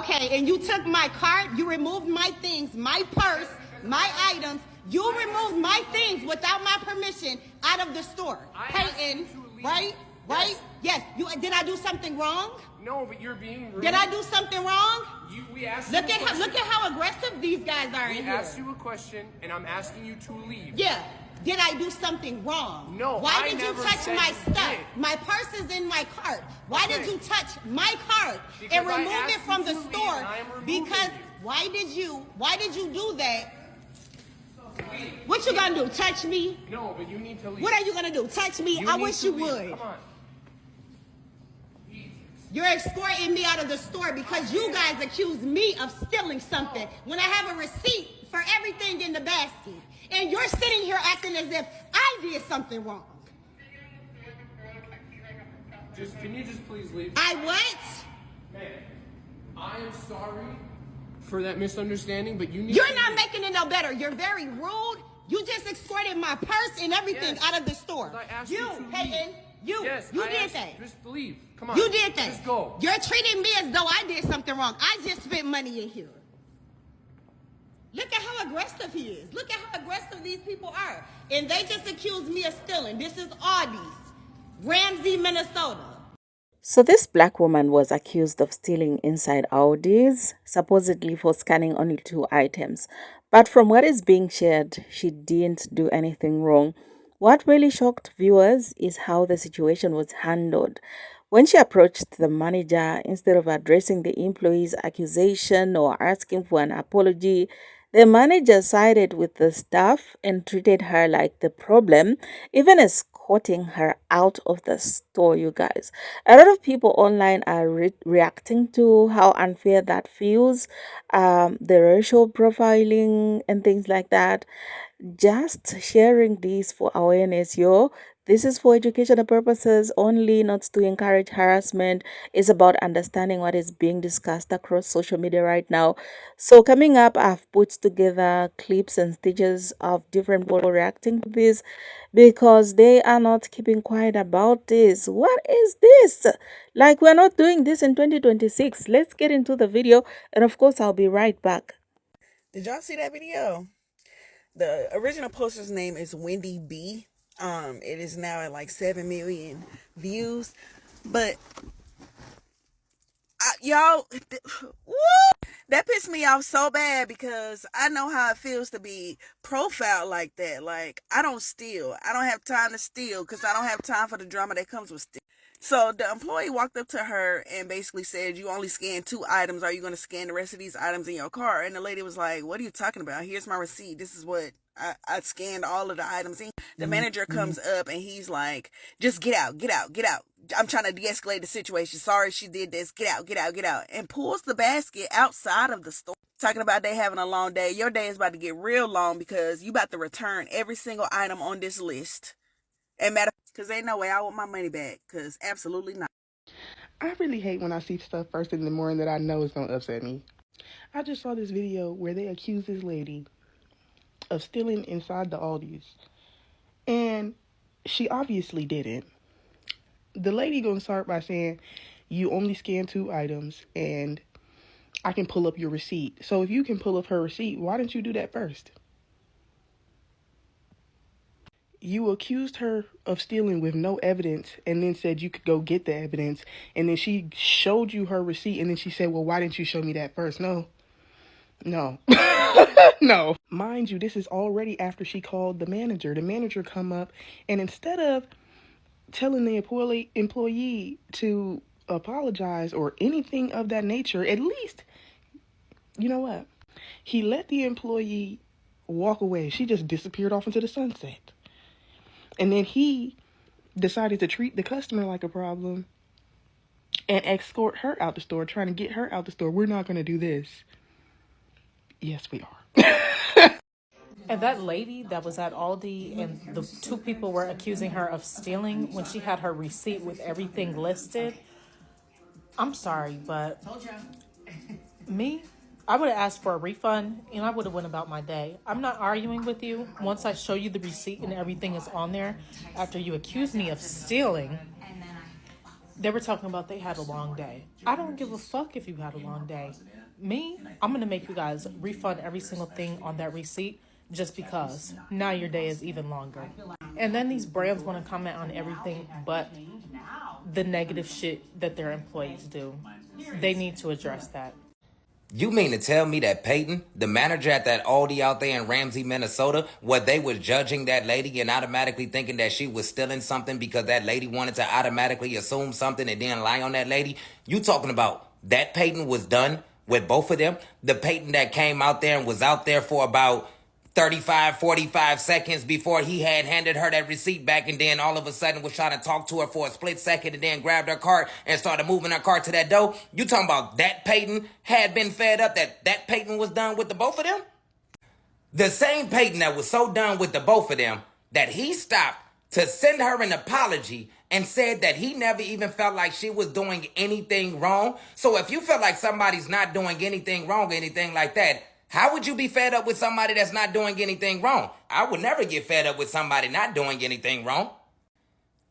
Okay, and you took my cart, you removed my things, my purse, my items. You removed my things without my permission out of the store. Peyton, right? Right? Yes. Did I do something wrong? No, but you're being rude. Did I do something wrong? We asked look at how aggressive these guys are in here. We asked you a question, and I'm asking you to leave. Yeah. Did I do something wrong? No. Why did you touch my stuff? My purse is in my cart. Why did you touch my cart and remove it from the store? Because why did you do that? What you gonna do? Touch me? No, but you need to leave. What are you gonna do? Touch me? I wish you would. Come on. You're escorting me out of the store because you guys accused me of stealing something when I have a receipt for everything in the basket. And you're sitting here acting as if I did something wrong. Can you just please leave? I what? Man, I am sorry for that misunderstanding, but You're not making it no better. You're very rude. You just escorted my purse and everything out of the store. Peyton. You did that. Just leave. Come on. You did that. Just go. You're treating me as though I did something wrong. I just spent money in here. Look at how aggressive he is. Look at how aggressive these people are. And they just accused me of stealing. This is Aldi's, Ramsey, Minnesota. So this black woman was accused of stealing inside Aldi's, supposedly for scanning only 2 items. But from what is being shared, she didn't do anything wrong. What really shocked viewers is how the situation was handled. When she approached the manager, instead of addressing the employee's accusation or asking for an apology, the manager sided with the staff and treated her like the problem, even escorting her out of the store, you guys. A lot of people online are reacting to how unfair that feels, the racial profiling and things like that. Just sharing this for awareness, yo. This is for educational purposes only, not to encourage harassment. It's about understanding what is being discussed across social media right now. So coming up, I've put together clips and stitches of different people reacting to this because they are not keeping quiet about this. What is this? Like, we're not doing this in 2026. Let's get into the video, and of course, I'll be right back. Did y'all see that video? The original poster's name is Wendy B. It is now at like 7 million views. But y'all, that pissed me off so bad because I know how it feels to be profiled like that. Like, I don't steal. I don't have time to steal because I don't have time for the drama that comes with stealing. So the employee walked up to her and basically said, you only scanned 2 items. Are you going to scan the rest of these items in your car? And the lady was like, what are you talking about? Here's my receipt. This is what I scanned all of the items in. The manager comes up and he's like, just get out, get out, get out. I'm trying to de-escalate the situation. Sorry she did this. Get out, get out, get out. And pulls the basket outside of the store. Talking about they having a long day. Your day is about to get real long because you about to return every single item on this list. And matter because ain't no way I want my money back. Because absolutely not. I really hate when I see stuff first in the morning that I know is going to upset me. I just saw this video where they accuse this lady of stealing inside the Aldi's. And she obviously didn't. The lady going to start by saying, you only scan 2 items and I can pull up your receipt. So if you can pull up her receipt, why didn't you do that first? You accused her of stealing with no evidence and then said you could go get the evidence. And then she showed you her receipt and then she said, well, why didn't you show me that first? No. No. Mind you, this is already after she called the manager. The manager come up and instead of telling the employee to apologize or anything of that nature, at least, you know what? He let the employee walk away. She just disappeared off into the sunset. And then he decided to treat the customer like a problem and escort her out the store, trying to get her out the store. We're not going to do this. Yes, we are. And that lady that was at Aldi and the 2 people were accusing her of stealing when she had her receipt with everything listed. I'm sorry, but me, I would have asked for a refund and I would have went about my day. I'm not arguing with you. Once I show you the receipt and everything is on there, after you accuse me of stealing, They were talking about they had a long day. I don't give a fuck if you had a long day. Me, I'm going to make you guys refund every single thing on that receipt just because now your day is even longer. And then these brands want to comment on everything but the negative shit that their employees do. They need to address that. You mean to tell me that Peyton, the manager at that Aldi out there in Ramsey, Minnesota, where they was judging that lady and automatically thinking that she was stealing something because that lady wanted to automatically assume something and then lie on that lady? You talking about that Peyton was done with both of them? The Peyton that came out there and was out there for about 45 seconds before he had handed her that receipt back, and then all of a sudden was trying to talk to her for a split second and then grabbed her cart and started moving her cart to that door. You talking about that Peyton had been fed up, that Peyton was done with the both of them? The same Peyton that was so done with the both of them that he stopped to send her an apology and said that he never even felt like she was doing anything wrong. So if you feel like somebody's not doing anything wrong or anything like that, how would you be fed up with somebody that's not doing anything wrong? I would never get fed up with somebody not doing anything wrong.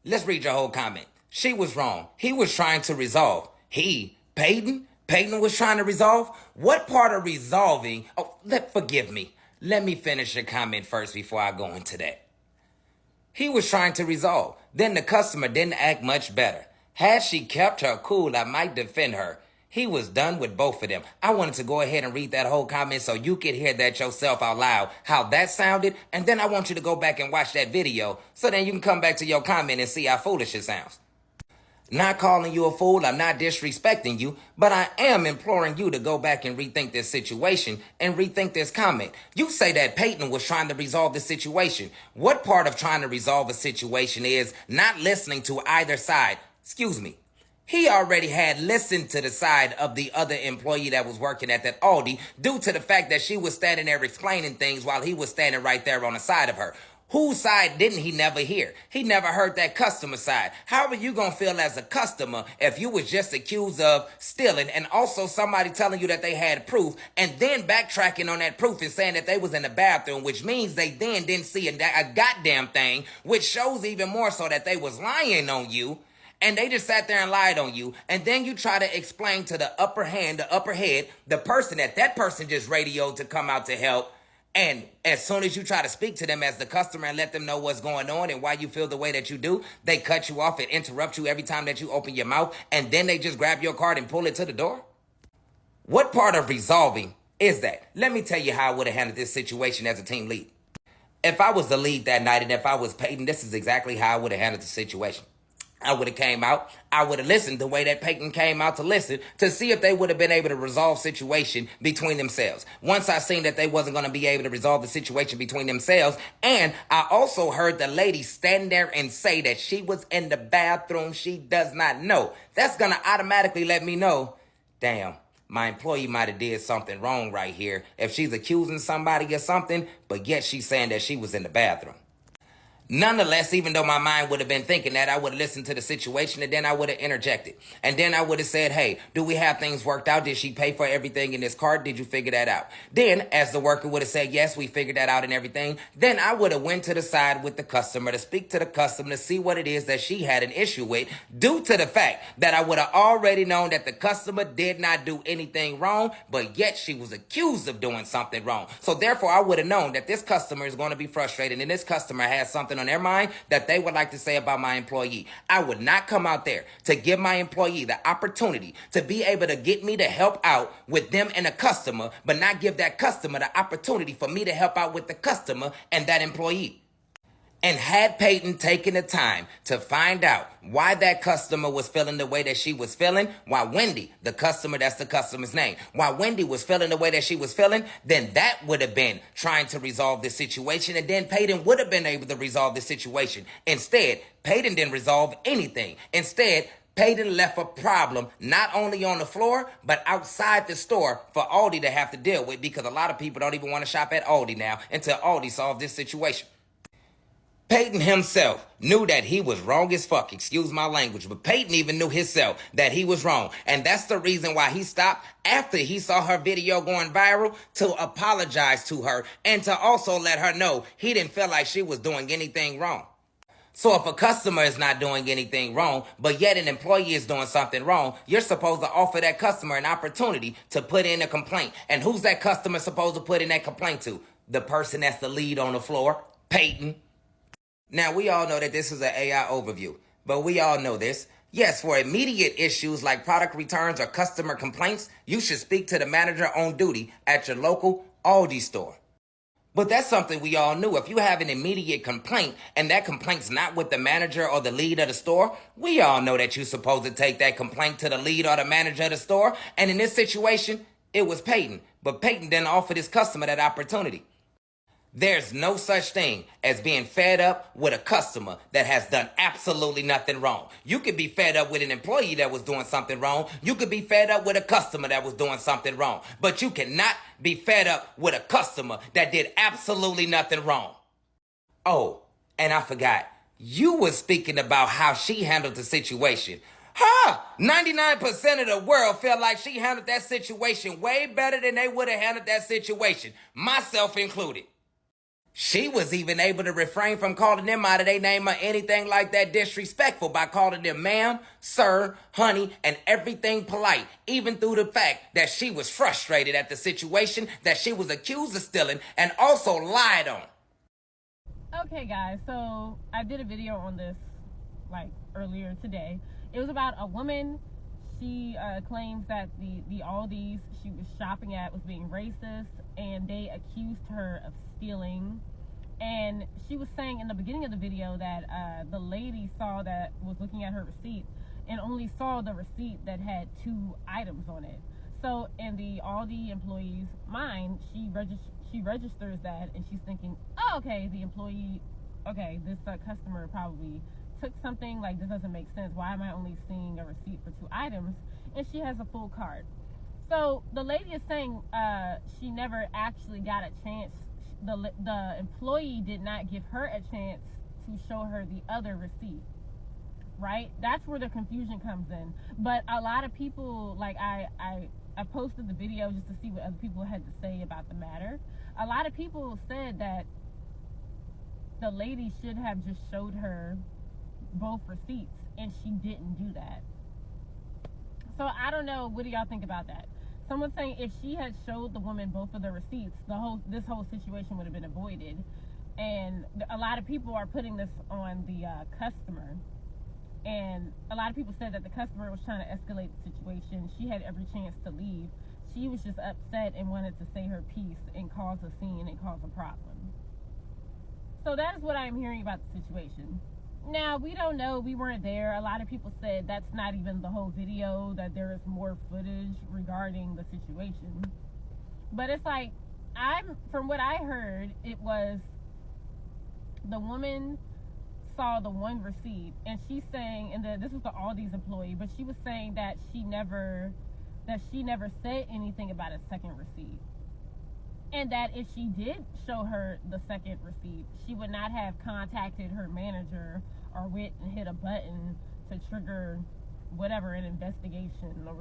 Let's read your whole comment. She was wrong. He was trying to resolve. Peyton was trying to resolve? What part of resolving? Forgive me. Let me finish your comment first before I go into that. He was trying to resolve. Then the customer didn't act much better. Had she kept her cool, I might defend her. He was done with both of them. I wanted to go ahead and read that whole comment so you could hear that yourself out loud, how that sounded, and then I want you to go back and watch that video so then you can come back to your comment and see how foolish it sounds. Not calling you a fool, I'm not disrespecting you, but I am imploring you to go back and rethink this situation and rethink this comment. You say that Peyton was trying to resolve the situation. What part of trying to resolve a situation is not listening to either side? Excuse me. He already had listened to the side of the other employee that was working at that Aldi due to the fact that she was standing there explaining things while he was standing right there on the side of her. Whose side didn't he never hear? He never heard that customer side. How are you going to feel as a customer if you was just accused of stealing and also somebody telling you that they had proof and then backtracking on that proof and saying that they was in the bathroom, which means they then didn't see a goddamn thing, which shows even more so that they was lying on you. And they just sat there and lied on you. And then you try to explain to the upper head, the person that person just radioed to come out to help. And as soon as you try to speak to them as the customer and let them know what's going on and why you feel the way that you do, they cut you off and interrupt you every time that you open your mouth. And then they just grab your card and pull it to the door. What part of resolving is that? Let me tell you how I would have handled this situation as a team lead. If I was the lead that night and if I was Peyton, this is exactly how I would have handled the situation. I would have came out. I would have listened the way that Peyton came out to listen to see if they would have been able to resolve situation between themselves. Once I seen that they wasn't going to be able to resolve the situation between themselves, and I also heard the lady stand there and say that she was in the bathroom, she does not know. That's going to automatically let me know, damn, my employee might have did something wrong right here if she's accusing somebody of something, but yet she's saying that she was in the bathroom. Nonetheless, even though my mind would have been thinking that, I would have listened to the situation and then I would have interjected. And then I would have said, hey, do we have things worked out? Did she pay for everything in this cart? Did you figure that out? Then, as the worker would have said, yes, we figured that out and everything, then I would have went to the side with the customer to speak to the customer to see what it is that she had an issue with due to the fact that I would have already known that the customer did not do anything wrong, but yet she was accused of doing something wrong. So therefore, I would have known that this customer is going to be frustrated and this customer has something on their mind that they would like to say about my employee. I would not come out there to give my employee the opportunity to be able to get me to help out with them and a customer, but not give that customer the opportunity for me to help out with the customer and that employee. And had Peyton taken the time to find out why that customer was feeling the way that she was feeling, why Wendy, the customer, that's the customer's name, why Wendy was feeling the way that she was feeling, then that would have been trying to resolve the situation, and then Peyton would have been able to resolve the situation. Instead, Peyton didn't resolve anything. Instead, Peyton left a problem not only on the floor, but outside the store for Aldi to have to deal with, because a lot of people don't even want to shop at Aldi now until Aldi solved this situation. Peyton himself knew that he was wrong as fuck, excuse my language, but Peyton even knew himself that he was wrong. And that's the reason why he stopped after he saw her video going viral to apologize to her and to also let her know he didn't feel like she was doing anything wrong. So if a customer is not doing anything wrong, but yet an employee is doing something wrong, you're supposed to offer that customer an opportunity to put in a complaint. And who's that customer supposed to put in that complaint to? The person that's the lead on the floor, Peyton. Now, we all know that this is an AI overview, but we all know this. Yes, for immediate issues like product returns or customer complaints, you should speak to the manager on duty at your local Aldi store. But that's something we all knew. If you have an immediate complaint and that complaint's not with the manager or the lead of the store, we all know that you're supposed to take that complaint to the lead or the manager of the store. And in this situation, it was Peyton. But Peyton didn't offer this customer that opportunity. There's no such thing as being fed up with a customer that has done absolutely nothing wrong. You could be fed up with an employee that was doing something wrong. You could be fed up with a customer that was doing something wrong. But you cannot be fed up with a customer that did absolutely nothing wrong. Oh, and I forgot. You were speaking about how she handled the situation. 99% of the world felt like she handled that situation way better than they would have handled that situation, myself included. She was even able to refrain from calling them out of their name or anything like that disrespectful by calling them ma'am, sir, honey, and everything polite, even through the fact that she was frustrated at the situation that she was accused of stealing and also lied on. Okay, guys, so I did a video on this like earlier today. It was about a woman. She claims that the Aldi's she was shopping at was being racist, and they accused her of stealing. And she was saying in the beginning of the video that the lady was looking at her receipt and only saw the receipt that had 2 items on it. So in the Aldi employee's mind, she registers that, and she's thinking, oh, okay, the employee, okay, this customer probably took something, like this doesn't make sense. Why am I only seeing a receipt for 2 items? And she has a full cart. So the lady is saying she never actually got a chance. The employee did not give her a chance to show her the other receipt, right? That's where the confusion comes in. But a lot of people, like I posted the video just to see what other people had to say about the matter. A lot of people said that the lady should have just showed her both receipts, and she didn't do that. So I don't know, what do y'all think about that? Someone's saying if she had showed the woman both of the receipts, this whole situation would have been avoided. And a lot of people are putting this on the customer. And a lot of people said that the customer was trying to escalate the situation. She had every chance to leave. She was just upset and wanted to say her piece and cause a scene and cause a problem. So that is what I am hearing about the situation. Now, we don't know. We weren't there. A lot of people said that's not even the whole video, that there is more footage regarding the situation. But it's like, from what I heard, it was the woman saw the one receipt, and she's saying, and this was the Aldi's employee, but she was saying that she never said anything about a second receipt. And that if she did show her the second receipt, she would not have contacted her manager or went and hit a button to trigger whatever, an investigation or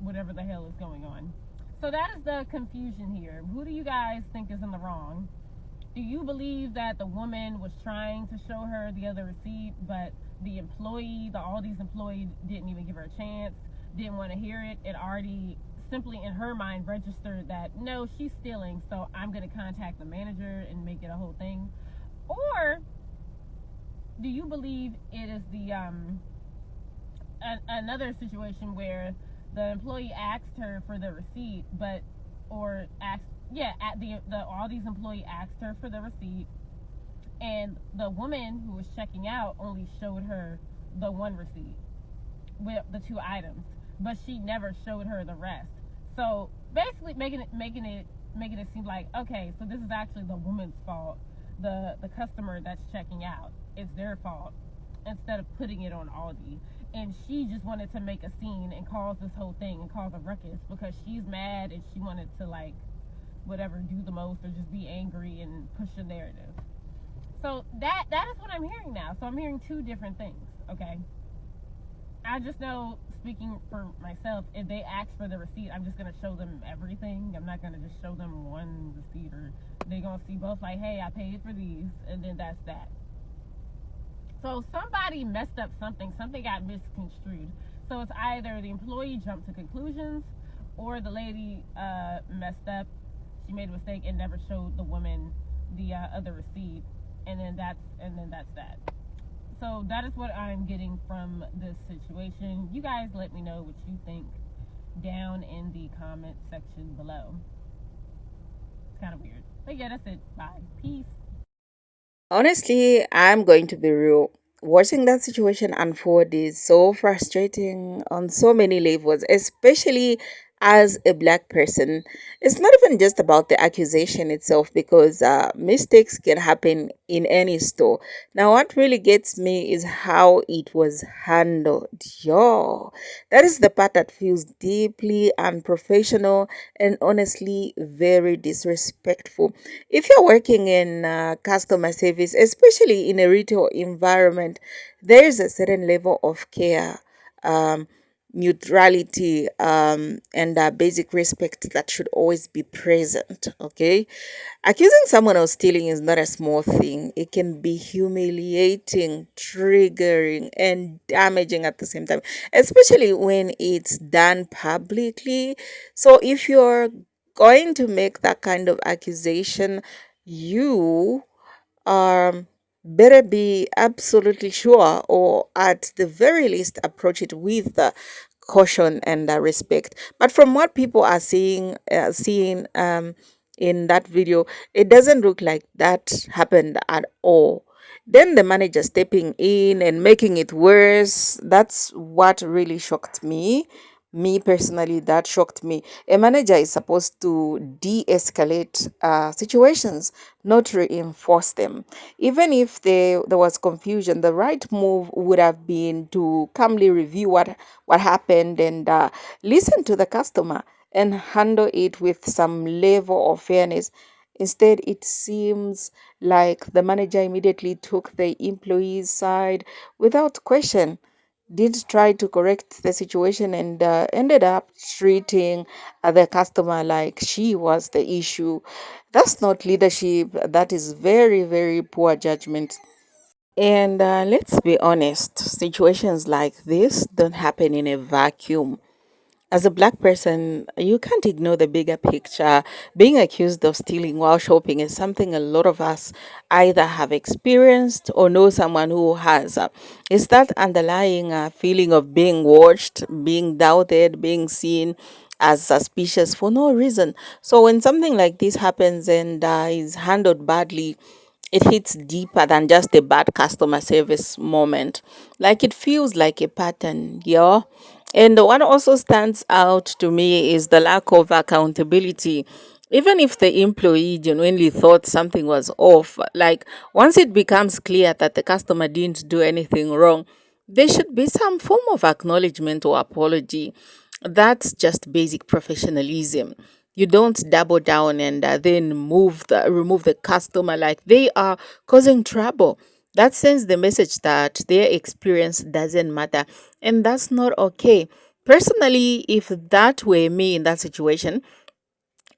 whatever the hell is going on. So that is the confusion here. Who do you guys think is in the wrong? Do you believe that the woman was trying to show her the other receipt, but the Aldi's employee didn't even give her a chance, didn't want to hear it, it already simply in her mind registered that no, she's stealing, so I'm going to contact the manager and make it a whole thing? Or do you believe it is the another situation where the employee asked her for the receipt, the Aldi's employee asked her for the receipt, and the woman who was checking out only showed her the one receipt with the 2 items, but she never showed her the rest. So basically making it seem like, okay, so this is actually the woman's fault. The customer that's checking out, it's their fault, instead of putting it on Aldi. And she just wanted to make a scene and cause this whole thing and cause a ruckus because she's mad and she wanted to, like, whatever, do the most or just be angry and push a narrative. So that is what I'm hearing now. So I'm hearing 2 different things, okay? I just know, speaking for myself, if they ask for the receipt, I'm just going to show them everything. I'm not going to just show them one receipt, or they're going to see both, like, hey, I paid for these, and then that's that. So somebody messed up something. Something got misconstrued. So it's either the employee jumped to conclusions, or the lady messed up. She made a mistake and never showed the woman the other receipt, and then that's that. So that is what I'm getting from this situation. You guys let me know what you think down in the comment section below. It's kind of weird. But yeah, that's it. Bye. Peace. Honestly, I'm going to be real. Watching that situation unfold is so frustrating on so many levels, especially as a black person. It's not even just about the accusation itself because mistakes can happen in any store. Now, what really gets me is how it was handled. Yo, that is the part that feels deeply unprofessional and honestly very disrespectful. If you're working in customer service, especially in a retail environment, there is a certain level of care, um, neutrality, and basic respect that should always be present. Okay, accusing someone of stealing is not a small thing. It can be humiliating, triggering, and damaging at the same time, especially when it's done publicly. So if you're going to make that kind of accusation, you better be absolutely sure, or at the very least, approach it with caution and respect. But from what people are seeing in that video, it doesn't look like that happened at all. Then the manager stepping in and making it worse. That's what really shocked me. Me personally, that shocked me. A manager is supposed to de escalate situations, not reinforce them. Even if there was confusion, the right move would have been to calmly review what happened and listen to the customer and handle it with some level of fairness. Instead, it seems like the manager immediately took the employee's side without question, did try to correct the situation, and ended up treating the customer like she was the issue. That's not leadership. That is very, very poor judgment. And let's be honest, situations like this don't happen in a vacuum. As a black person, you can't ignore the bigger picture. Being accused of stealing while shopping is something a lot of us either have experienced or know someone who has. It's that underlying feeling of being watched, being doubted, being seen as suspicious for no reason. So when something like this happens and is handled badly, it hits deeper than just a bad customer service moment. Like it feels like a pattern, yeah. And what also stands out to me is the lack of accountability. Even if the employee genuinely thought something was off, like once it becomes clear that the customer didn't do anything wrong, there should be some form of acknowledgement or apology. That's just basic professionalism. You don't double down and then remove the customer like they are causing trouble. That sends the message that their experience doesn't matter, and that's not okay. Personally, if that were me in that situation,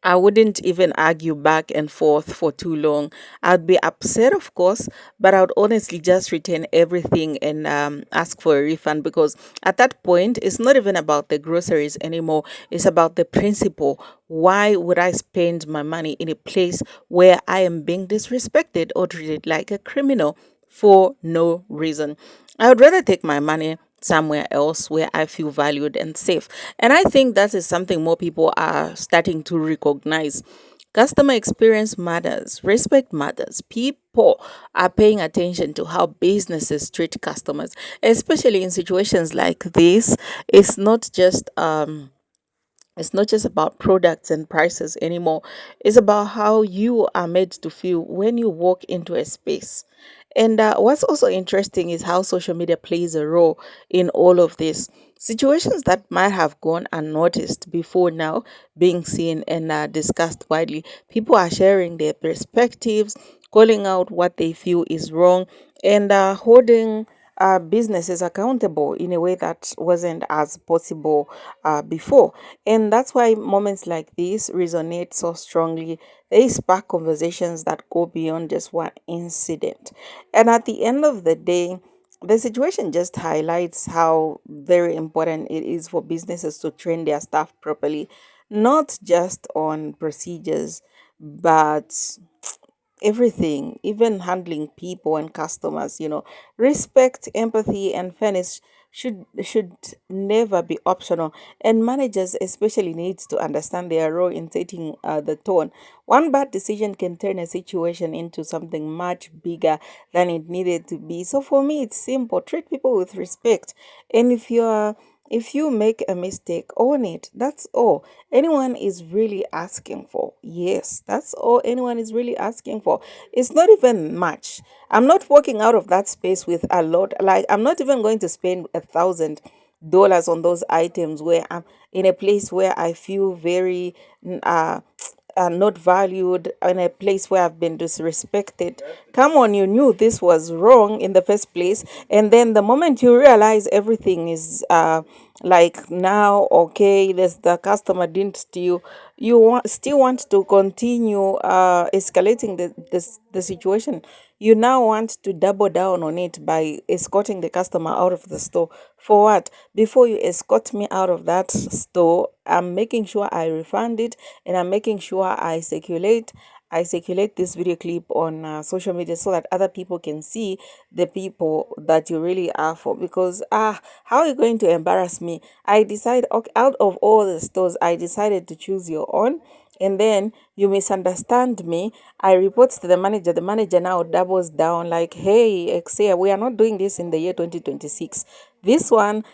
I wouldn't even argue back and forth for too long. I'd be upset, of course, but I would honestly just return everything and ask for a refund, because at that point, it's not even about the groceries anymore. It's about the principle. Why would I spend my money in a place where I am being disrespected or treated like a criminal for no reason? I would rather take my money somewhere else where I feel valued and safe. And I think that is something more people are starting to recognize. Customer experience matters, respect matters. People are paying attention to how businesses treat customers, especially in situations like this. It's not just it's not just about products and prices anymore. It's about how you are made to feel when you walk into a space. And what's also interesting is how social media plays a role in all of this. Situations that might have gone unnoticed before now being seen and discussed widely. People are sharing their perspectives, calling out what they feel is wrong, and holding businesses accountable in a way that wasn't as possible before. And that's why moments like this resonate so strongly. They spark conversations that go beyond just one incident. And at the end of the day, The situation just highlights how very important it is for businesses to train their staff properly, not just on procedures, but everything, even handling people and customers. Respect, empathy, and fairness should never be optional, and managers especially needs to understand their role in setting the tone. One bad decision can turn a situation into something much bigger than it needed to be. So for me, it's simple: treat people with respect, and if you make a mistake, own it. That's all anyone is really asking for. Yes, that's all anyone is really asking for. It's not even much. I'm not walking out of that space with a lot. Like, I'm not even going to spend $1,000 on those items where I'm in a place where I feel very not valued, in a place where I've been disrespected. Come on, you knew this was wrong in the first place, and then the moment you realize everything is like now okay, the customer didn't steal, still want to continue escalating the situation. You now want to double down on it by escorting the customer out of the store. For what? Before you escort me out of that store, I'm making sure I refund it, and I'm making sure I circulate this video clip on social media so that other people can see the people that you really are for. Because how are you going to embarrass me? I decide, okay, out of all the stores, I decided to choose your own, and then you misunderstand me. I report to the manager. The manager now doubles down like, hey, Exia, we are not doing this in the year 2026. This kind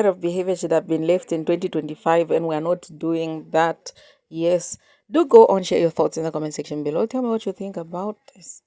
of behavior should have been left in 2025, and we are not doing that. Yes. Do go on, share your thoughts in the comment section below. Tell me what you think about this.